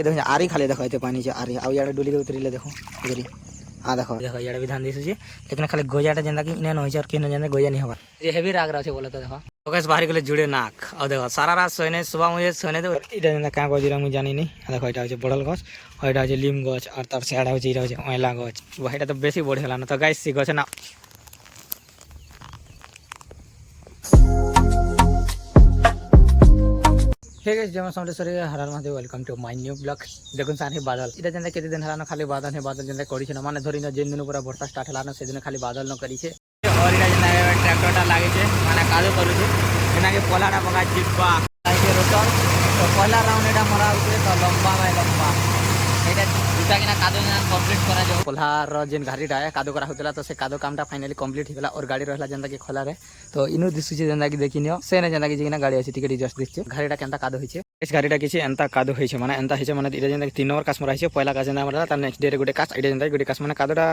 देखो आरी खाली देखो ये पानी से आरी आउ यार डुली के उतरी ले देखो इधर हाँ देखो देखो यार भी धान दिशुचे लेकिन खाली गोजाटा जेनता कि इना नहिছে আর কেন জানে গোজা নি হবা ये हेवी राग रहा बोले तो देखो फोकस बाहर गले जुड़े नाक और देखो सारा रात सोने सुबह मुझे सोने तो इटा जेनता का गजरा मुझे जानी नहीं देखो এটা হচ্ছে বড়ল গছ আর এটা হচ্ছে লিম গছ আর তার সাইডে হচ্ছে এটা হচ্ছে অয়লা গছ এটা তো বেশি বড় হলা না তো গাইস সি গছ না हे गाइस जय मां समलेश्वरी हर हर Mahadev welcome to my new blog देखुन सारे बादल इटा जेंता केते दिन हलानो खाली बादल है बादल जेंता करी छ माने धरि न जेन दिन पूरा वर्षा स्टार्ट हलानो से दिन खाली बादल न करी छ और इटा जेंता ट्रैक्टरटा लागे छ माने कादो करू छ एना के पोलाडा पका जिब्बा आइके रोटर तो पहला राउंड एटा मरा उते तो लंबा बाय लंबा एटा दुटा किना कादो ना कंप्लीट करा जो पोलार जेन गाड़ीटा है कादो करा होतला तो से कादो कामटा फाइनली कंप्लीट हिगला और गाड़ी रहला जेंता के खोला रे तो इनु दिसु छ जेंता कि देखिनियो से ने जेंता कि जिना गाड़ी अछि टिकट जस्ट दिसछ गाड़ीटा केनता कादो होइछे इस गाड़ीटा किछि एंता कादो होइछे माने एंता हिचे माने इटा जेंता 3 नंबर कास मरा हिचे पहिला कास जेंता मरा त नेक्स्ट डे रे गुटे कास इटा जेंता गुटे कास माने कादोटा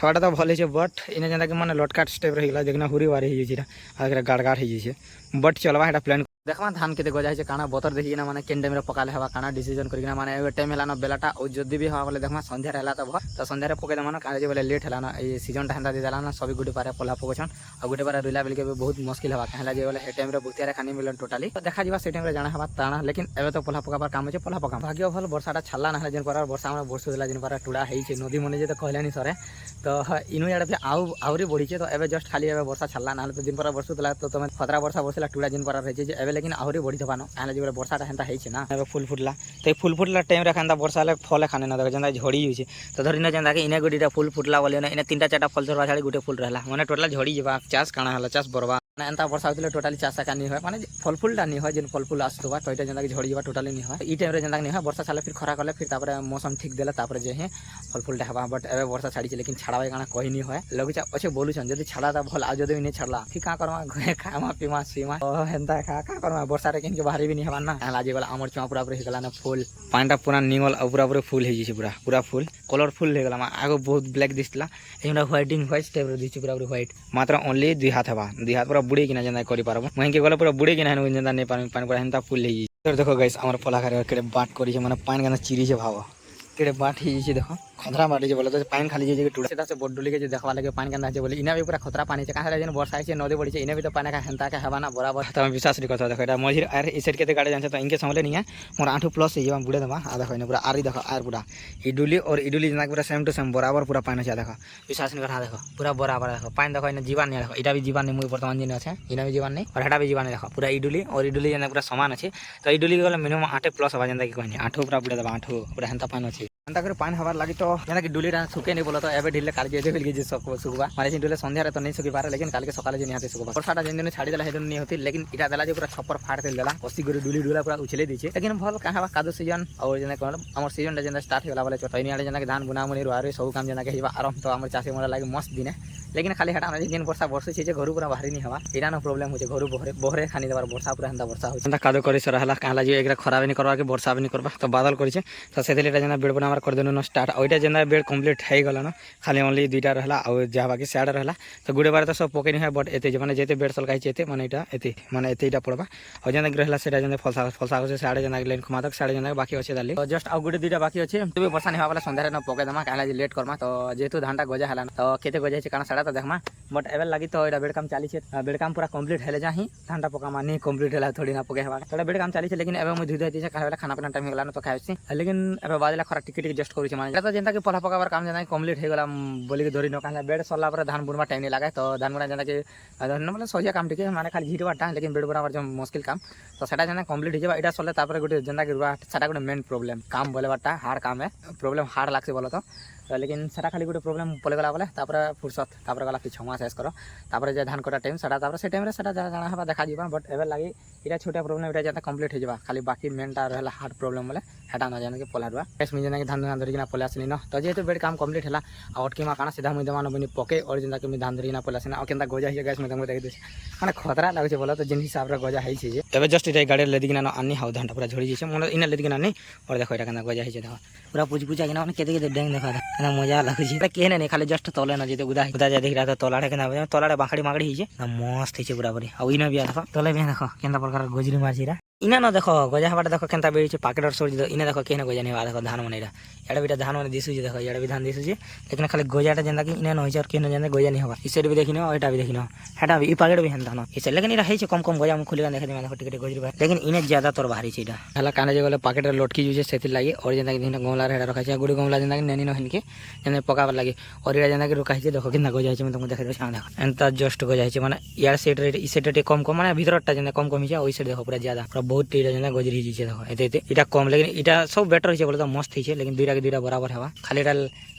हवाटा तो भल हिचे बट इने जेंता कि माने लटकाट स्टेप रहिला देखना हुरी वारी हिजिरा आगरा गाड़गाड़ हिजिछे बट चलवा हेटा प्लान देखमा धान केते गजा हिचे काना बतर देखिना माने केन टाइम रे पकाले हवा काना डिसीजन करिना माने ए टाइम हला न बेलाटा ओ जदी भी हवा बोले देखमा संध्या रहला तो संध्या रे पके दमाना काना जे बोले लेट हला न ए सीजन टा हंदा दे देला न सभी गुटे पारे पोला पकछन आ गुटे पारे रुला बेल के बहुत मुश्किल हवा कहला जे बोले ए टाइम रे बुतिया रे खानी मिलन टोटली तो देखा जीवा से टाइम रे जाना हवा ताना लेकिन एबे तो पोला पकाबार काम होचे पोला पका भाग्य भल वर्षाटा छल्ला न जेन पर वर्षा हमरा वर्ष देला जेन पर टुडा हेइचे नदी मने जे तो कहलानी सरे तो इनु याडे आउरी बढ़ीचे तो एबे जस्ट खाली एबे वर्षा छल्ला न तो दिन पर वर्ष देला तो तमे खतरा वर्षा वर्षला टुडा जेन पर रहिचे एबे लेकिन आउरी बढ़ी थबानो आले जे वर्षाटा हेंता हेइचे ना एबे फुल फुटला तो फुल फुटला टाइम रे खांदा वर्षा ले फल खाने न देख जेंदा झड़ी होइचे तो धरिना जेंदा के इने गुडीटा फुल फुटला बोले ना इने तीनटा चारटा फल झरवा छाड़ी गुटे फुल रहला माने टोटल झड़ी जेबा चास काना हला चास बरबा एंता वर्षा होतले टोटली चासा का नहीं होय माने फल फुलटा नहीं होय जेन फल फुल आसतबा तो इटा जेंदा के झड़ी जेबा टोटली नहीं होय ई टाइम रे जेंदा नहीं होय वर्षा साले फिर खरा करले फिर तापर मौसम ठीक देला तापर जे है फल फुलटा हवा बट एबे वर्षा छाड़ी लेकिन छाड़ावे काना कोई नहीं होय लगे अच्छे बोलु छन जदी छाड़ा ता भल आ जदी नहीं छाड़ला फिर का करवा घे खामा पीमा सीमा ओ हेंता का करवा वर्षा रे किन के बाहरी भी नहीं हवा ना लाजे वाला अमर चुआ पूरा पूरा हिगला ना फुल पांडा पूरा निंगल पूरा पूरा फुल हे जिसे पूरा पूरा फुल कलरफुल हेगला मा आगो बहुत ब्लैक दिसला एमरा व्हाइटिंग व्हाइट टाइप रे दिछि पूरा पूरा व्हाइट मात्र ओनली दुई हाथ हवा दुई हाथ पूरा बुड़ी किना जेंदा करि पारबो महें के गला पूरा बुड़ी किना न जेंदा नै पानी पानी पूरा हेंता फुल हे तो देखो गाइस हमर पोला करे केडे बाट करि छै माने पानी केना चिरी छै भाव केडे बाट हे छै देखो खतरा बाटे जे बोले तो पानी खाली जे टुडा सेटा से बोडुली के जे देखवा लगे पानी केना जे बोले इना भी पूरा खतरा पानी छै काहे जेन वर्षा छै नदी बड़ी छै इने भी तो पानी का हेंता का हवा ना बराबर त विश्वास रि कथा देखो एटा मझिर आर ई साइड के गाड़ी जान तो इनके समले नहीं है मोर 8 प्लस हे जेबा बुडे दमा आ देखो इने पूरा आरी देखो आर पूरा इडुली और इडुली जना पूरा सेम टू सेम बराबर पूरा पानी छै देखो विश्वास नि कथा देखो पूरा बराबर देखो पानी देखो इने जीवन नहीं देखो इटा भी जीवन नहीं मुई वर्तमान दिन আছে इना भी जीवन नहीं और हेटा भी जीवन नहीं देखो पूरा इडुली और इडुली जना पूरा समान আছে तो इडुली गले मिनिमम 8 प्लस हवा जेंदा कि कहनी 8 पूरा बुडे दबा 8 पूरा हेंता पानी আছে एंता करे पानी हवार लागि तो जेना कि डुली सुखे नहीं बोला तो एबे ढिले काल जे भेल जे सब सुखबा माने जे डुले संध्या रे तो नहीं सुखी पारे लेकिन काल के सकाले जे निहाते सुखबा वर्षाटा जेन दिन छाड़ी देला हेदन नहीं होती लेकिन इटा देला जे पूरा छप्पर फाड़ देला ओसी गुरी डुली डुला पूरा उछले दीछे लेकिन भल का हवा कादो सीजन और जेना कोन हमर सीजन जेना स्टार्ट होला वाला चटैनी आले जेना कि धान बुना मुनी रुआरे सब काम जेना के हिबा आराम तो हमर चासी मोरा लागि मस्त दिन लेकिन खाली हटा ना जेन वर्षा वर्ष छै जे घरु पूरा बाहरी नहीं हवा इरा न प्रॉब्लम हो छै घरु बहरे बहरे खानी देबार वर्षा पूरा हंदा वर्षा हो छै कादो करे से रहला काला जे एकरा खराब नहीं करबा के वर्षा भी नहीं करबा तो बादल करि छै तो सेदिले जेना बेड बनावर कर देनो न स्टार्ट ओइटा जेना बेड कंप्लीट हे गला न खाली ओनली दुईटा रहला और जा बाकी साइड रहला तो गुडे बारे तो सब पके नहीं है बट एते जे माने जेते बेड सलकाई छै एते माने एते पड़बा और जेना रहला सेटा जेना फलसा से साइड जेना लाइन खमातक साइड जेना बाकी अछि दाली तो जस्ट आ गुडे दुईटा बाकी अछि तो भी वर्षा नहीं हवाला संध्या रे न पके दमा काला जे लेट करमा तो जेतु धानटा गजा हला तो केते गजा छै काना साडा तो देखमा बट एबे लागि तो एटा बेड काम चाली छै बेड काम पूरा कंप्लीट हेले जाही धानटा पका माने कंप्लीट हेला थोड़ी ना पके हवा तो बेड काम चाली छै लेकिन एबे मु धुई दै छै काहे खाना पीना टाइम गेला न तो खाइ छी लेकिन एबे बाजला खरा टिकट जस्ट करू छै माने तो जेंता कि पोला पकाबार काम जेना कंप्लीट हे गला बोली के धरी न काला बेड सरला पर धान बुनवा टाइम नहीं लागे तो धान बुना जेना कि मतलब सजिया काम टिके माने खाली झीटवाटा लेकिन बेड बनाबार जो मुश्किल काम तो सेटा जेना कंप्लीट हे जेबा एटा सरले तापर गुटे जेना कि रुआ सेटा गुटे मेन प्रॉब्लम काम बोलेबाटा हार्ड काम है प्रॉब्लम हार्ड लागसे बोलो तो लेकिन सेटा खाली गोटे प्रॉब्लम पले गला बोले तापर फुर्सत तापर गला कि 6 मास शेष करो तापर जे धान कटा टाइम सेटा तापर से टाइम रे सेटा जाना हबा देखा जीवा बट एबे लागि इटा छोटा प्रॉब्लम इटा जेता कंप्लीट हे जेबा खाली बाकी मेनटा रहला हार्ड प्रॉब्लम बोले हेटा न जाने के पला रुआ केस में जेना कि धान धान धरिना पले आसली न तो जेतो बेड काम कंप्लीट हला आउट के मा काना सीधा मुई दमान बनी पके और जेना कि मी धान धरिना पले आसना केनता गजा हिया गैस में तंगो देख दे माने खतरा लागे छै बोला तो जिन हिसाब रे गजा है छै जे एबे जस्ट इटा गाड़ी लेदी किना अन्नी हाउ धानटा पूरा झड़ी छै मोने इना लेदी किना नहीं और देखो इटा केना गजा है छै देखो पूरा पुजपुजा किना केते केते डेंग देखा ना मजा लागे छै केने नहीं खाली जस्ट तले न जेते उदा जा देख रहा था तोलाड़े के तोलाड़े बाखड़ी मागड़ी हिजे मस्त हिचे पूरा पूरी आ इना भी देखो तले भी देखो केनता प्रकार गोजरी मारछिरा इना न देखो गजा हवाटा देखो केनता बेड़ी पाकेटर सोच इना देखो केना गजा नहीं देखो धान मन एड़ा भी धान मन दिसुजे देखो एड़ा भी धान दिसुजे लेकिन खाली गजाटा जेंदा कि इना न होइछ और केना जेंदा गजा नहीं हवा इसे भी देखिनो एटा भी देखिनो हेटा भी ई पाकेट भी हेंदा न इसे लेकिन इरा हेछ कम कम गजा हम खुली देखा देखो टिके टिके गजरी लेकिन इने ज्यादा तोर बाहरी छै इटा हला काने जे गले पाकेटर लटकी जुजे सेति लागि और जेंदा कि दिन गमला हेडा रखा छै गुडी गमला जेंदा कि नेनी न हनके जेंदा पकावर लागि और इरा जेंदा कि रुका छै देखो केना गजा छै मैं तुमको देखा दे छा देखो एंता जस्ट गजा छै माने यार सेट रे ई सेट कम कम माने भीतरटा जेंदा कम कम छै ओइ सेट देखो पूरा ज्यादा पूरा बहुत टीरा जेंदा गजरी हिजे देखो एते इटा कम लेकिन इटा सब बेटर हिजे बोले तो मस्त हिजे लेकिन दुइरा के दुइरा बराबर हेबा खाली एटा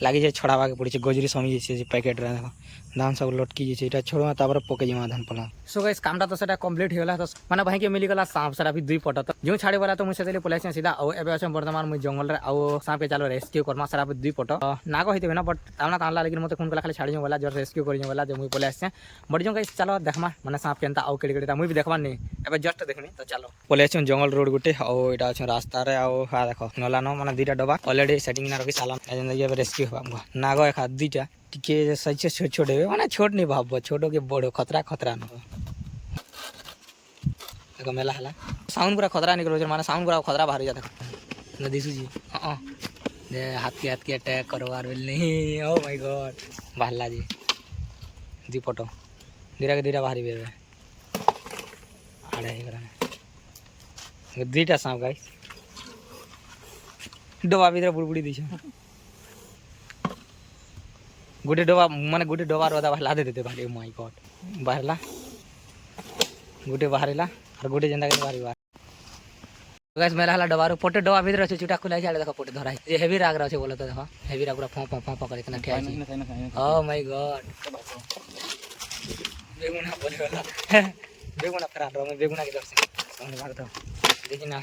लागि जे छड़ावा के पड़ी छै गजरी समी जे पैकेट रे देखो धान सब लटकी जे इटा छोड़वा तापर पके जिमा धान पला सो गाइस कामटा तो सेटा कंप्लीट हेला तो माने भाई के मिली गला सांप सारा भी दुई पट तो जो छाड़े वाला तो मुझे सेले पलाइछ सीधा औ एबे अछि वर्तमान मु जंगल रे औ सांप के चालो रेस्क्यू करमा सारा भी दुई पट नागो होइते ना बट तावना तानला लेकिन मते कोन कला खाली छाड़ी वाला जो रेस्क्यू करियो वाला जो मु पलाइछ बट जो गाइस चलो देखमा माने सांप केनता औ केड़ी केड़ी मु भी देखबा नै एबे जस्ट देखनी तो चलो पलाइछ जंगल रोड गुटे औ एटा अछि रास्ता रे औ हा देखो नला न माने दुइटा डबा ऑलरेडी सेटिंग ना रखी साला एजन ये रेस्क्यू होबा नागो एक हाथ दुइटा टिके सच छोट छोट है माने छोट नहीं भाबो छोटो के बड़ो खतरा खतरा न देखो मेला हला साउंड पूरा खतरा निकलो माने साउंड पूरा खतरा बाहर जा देखो न दिसु जी हां दे हाथ के अटैक करवार बेल नहीं ओ माय गॉड भाला जी फोटो धीरे के धीरे बाहरी बेर आड़े ही करा दुईटा सांप गाइस डोबा भीतर बुड़बुड़ी दिछ गुटे डोबा माने गुटे डोबा रोदा बाहला दे देते भाई माय गॉड बाहरला गुटे बाहरला और गुटे जेंदा के बाहरी बाहर गाइस मेला हला डोबा रो पोटे डोबा भीतर अछि चुटा खुला जाले देखो पोटे धराई ये हेवी राग रहै बोले तो देखो हेवी राग पूरा फो करे केना ठिया छी ओ माय गॉड बेगुना बोले वाला बेगुना फरा रो में बेगुना के दर्शन भाग तो देखिना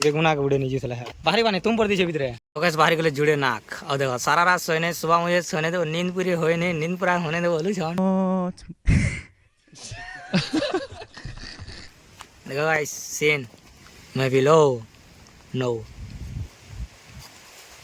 बेगुना के उड़े नहीं जुसला है बाहरी बाने तुम पर दीछे भीतर तो गाइस बाहरी गले जुड़े नाक और देखो सारा रात सोने सुबह मुझे सोने दो नींद पूरी होए नहीं नींद पूरा होने दो बोलू छन देखो गाइस सीन मैं बिलो नो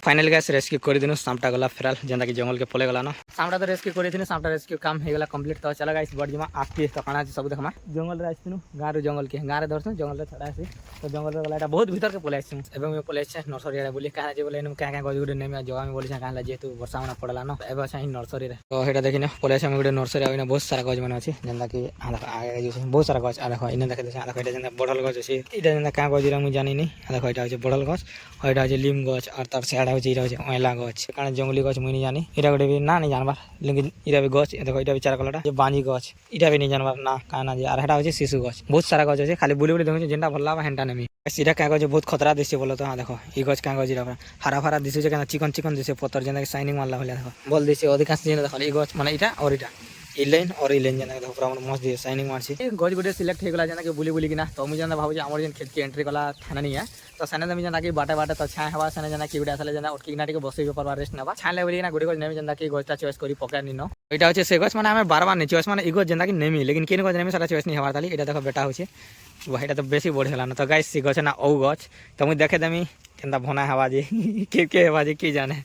फाइनली गाइस रेस्क्यू कर दिनु सामटा गला फेराल जेंदा कि जंगल के पले गला न सामटा तो रेस्क्यू करि थिनु सामटा रेस्क्यू काम हे गला कंप्लीट तो चला गाइस बड जमा आके तो काना सब देखमा जंगल रे आइथिनु गारो जंगल के गारे दर्शन जंगल रे छड़ा आसी तो जंगल रे गला एटा बहुत भीतर के पले आसी एबे में पले छै नर्सरी रे बोली कहा जे बोले नु का का गजगुडे नेमे जगह में बोली छै काला जेतु वर्षा में पड़ला न एबे छै नर्सरी रे तो हेटा देखिने पले छै में गुडे नर्सरी आइना बहुत सारा गज मन अछि जेंदा कि आगे जे छै बहुत सारा गज आ देखो इने देखे छै आ देखो एटा जेंदा बढ़ल गज अछि एटा जेंदा का गज रे मु जानि नै आ देखो एटा छै बढ़ल गज और एटा छै लीम गज और तार सेडा होछि इरा छै ओला गछ काने जंगली गछ मुई नहीं जानी इरा गोटे भी ना नहीं जानबार लेकिन इरा भी गछ देखो इटा भी चार कलरटा जे बांजी गछ इटा भी नहीं जानबार ना काना जे आर हेटा होछि शिशु गछ बहुत सारा गछ अछि खाली बुली बुली देखो जेंटा भल्ला बा हेंटा नेमी सीधा कागज बहुत खतरा दिसे बोलो तो हां देखो ई गछ कागज इरा हरा भरा दिसे जे काना चिकन चिकन दिसे पत्थर जेंदा शाइनिंग मारला होला देखो बोल दिसे अधिकांश जेना देखो ई गछ माने इटा और इटा ई लाइन और ई लाइन जेना देखो पूरा मस्त दिसे शाइनिंग मारछि गछ गुटे सिलेक्ट हे गेला जेना के बुली बुली किना तो मु जेना भाबु जे हमर जेन खेत के एंट्री कला थाना नहीं है तो सने दमी जेना कि बाटे बाटे तो छाय हवा सने जेना कि गुडा सले जेना उठकी नाटी के बसे ऊपर रेस्ट नबा छाले बोली ना गुडी गछ नेमी जेना कि गछटा चॉइस करी पकड़ निनो एटा होचे से गछ माने हमें बार-बार नहीं चॉइस माने ई गछ जेना कि नेमी लेकिन केन गछ नेमी सारा चॉइस नहीं हवार ताली एटा देखो बेटा होचे वहीटा तो बेसी बढ़ गेला न तो गाइस सी गछ ना औ गछ तो मु देखे देमी केनता भना हवा जे के हवा जे की जाने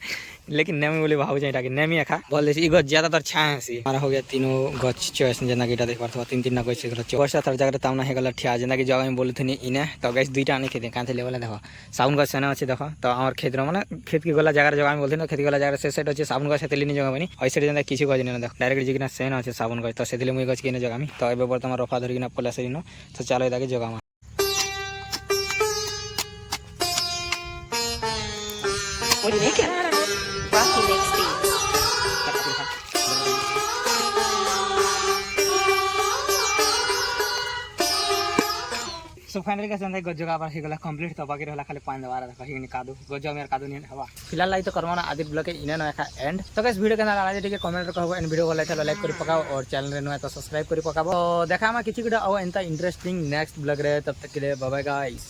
लेकिन नेमी बोली भाव जे एटा के नेमी खा बोल देसी ई गछ ज्यादातर छाय सी मारा हो गया तीनों गछ चॉइस जेना कि एटा देख पारथवा तीन तीन ना गछ गला चॉइस थर जगह तामना हे गला ठिया जेना कि जगह में बोलथनी इने तो गाइस दुईटा आनी खेते कांथे लेवल देखो साउन गछ सेना अछि देखो तो हमर खेत रो माने खेत के गला जगह में बोलथनी खेत के गला जगह से सेट अछि साउन गछ हेतली नि जगह बनी ऐसे जेना किछु गछ ने देखो डायरेक्ट जिकना सेना अछि साउन गछ तो सेदिले मुई गछ के ने जगह में तो एबे वर्तमान रफा धरि ना पला सरिनो तो चलो एदा के जगह में What do you make it? Rocky makes beats. So finally guys अंदर गज जगह पर हे गला कंप्लीट तो बाकी रहला खाली पानी दवारा देखो हिनी कादू गज मेर कादू नहीं हवा फिलहाल लाई तो करवाना आदित ब्लॉग के इने न एका एंड तो गाइस वीडियो के अंदर आला जे कमेंट कहबो एंड वीडियो को लाइक करी पकाओ और चैनल रे न तो सब्सक्राइब करी पकाबो तो देखा मा किछि गुडा और एंता इंटरेस्टिंग नेक्स्ट ब्लॉग रे तब तक के लिए बाय बाय गाइस।